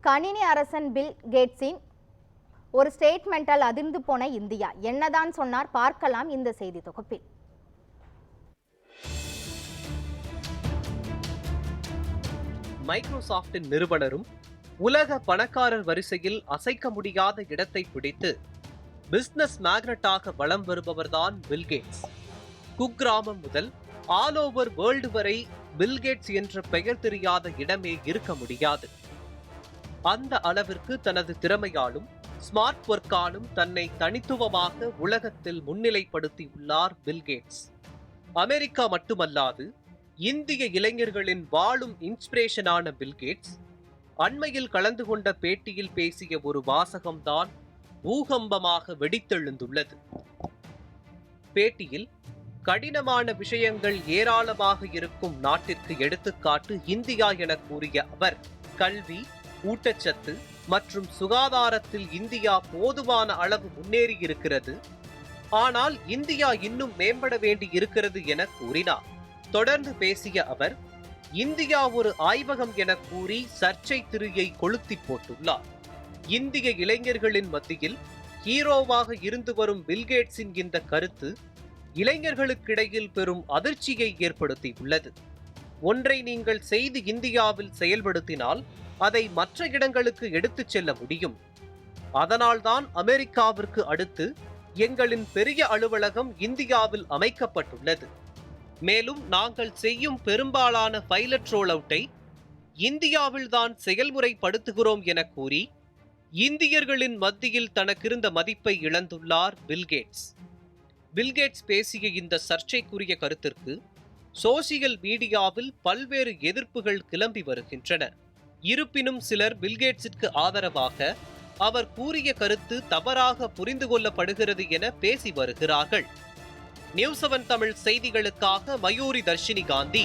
கணினி அரசன் பில் கேட்ஸின் ஒரு ஸ்டேட்மெண்டால் அதிர்ந்து போன இந்தியா என்னதான் சொன்னார் பார்க்கலாம் இந்த செய்தி தொகுப்பில். மைக்ரோசாப்டின் நிறுவனரும் உலக பணக்காரர் வரிசையில் அசைக்க முடியாத இடத்தை பிடித்து பிசினஸ் மேக்னட்டாக வலம் வருபவர்தான் பில்கேட்ஸ். குக்கிராமம் முதல் ஆல் ஓவர் வேர்ல்டு வரை பில்கேட்ஸ் என்ற பெயர் தெரியாத இடமே இருக்க முடியாது. அந்த அளவிற்கு தனது திறமையாலும் ஸ்மார்ட் ஒர்க்காலும் தன்னை தனித்துவமாக உலகத்தில் முன்னிலைப்படுத்தியுள்ளார் பில்கேட்ஸ். அமெரிக்கா மட்டுமல்லாது இந்திய இளைஞர்களின் வாழும் இன்ஸ்பிரேஷனான பில்கேட்ஸ் அண்மையில் கலந்து கொண்ட பேட்டியில் பேசிய ஒரு வாசகம்தான் பூகம்பமாக வெடித்தெழுந்துள்ளது. பேட்டியில் கடினமான விஷயங்கள் ஏராளமாக இருக்கும் நாட்டிற்கு எடுத்துக்காட்டு இந்தியா என கூறிய அவர், கல்வி, ஊட்டச்சத்து மற்றும் சுகாதாரத்தில் இந்தியா போதுமான அளவு முன்னேறி இருக்கிறது, ஆனால் இந்தியா இன்னும் மேம்பட வேண்டி இருக்கிறது என கூறினார். தொடர்ந்து பேசிய அவர், இந்தியா ஒரு ஆய்வகம் என கூறி சர்ச்சை திரியை கொளுத்தி போட்டுள்ளார். இந்திய இளைஞர்களின் மத்தியில் ஹீரோவாக இருந்து வரும் பில்கேட்ஸின் இந்த கருத்து இளைஞர்களுக்கிடையில் பெரும் அதிர்ச்சியை ஏற்படுத்தியுள்ளது. ஒன்றை நீங்கள் செய்து இந்தியாவில் செயல்படுத்தினால் அதை மற்ற இடங்களுக்கு எடுத்துச் செல்ல முடியும். அதனால்தான் அமெரிக்காவிற்கு அடுத்து எங்களின் பெரிய அலுவலகம் இந்தியாவில் அமைக்கப்பட்டுள்ளது. மேலும் நாங்கள் செய்யும் பெரும்பாலான பைலட் ரோல் அவுட்டை இந்தியாவில் தான் செயல்முறைப்படுத்துகிறோம் என கூறி இந்தியர்களின் மத்தியில் தனக்கிருந்த மதிப்பை இழந்துள்ளார் பில்கேட்ஸ். பில்கேட்ஸ் பேசிய இந்த சர்ச்சைக்குரிய கருத்திற்கு சோசியல் மீடியாவில் பல்வேறு எதிர்ப்புகள் கிளம்பி வருகின்றன. இருப்பினும் சிலர் பில்கேட்ஸிற்கு ஆதரவாக அவர் கூறிய கருத்து தவறாக புரிந்து கொள்ளப்படுகிறது என பேசி வருகிறார்கள். நியூஸ் 7 தமிழ் செய்திகளுக்காக மயூரி தர்ஷினி காந்தி.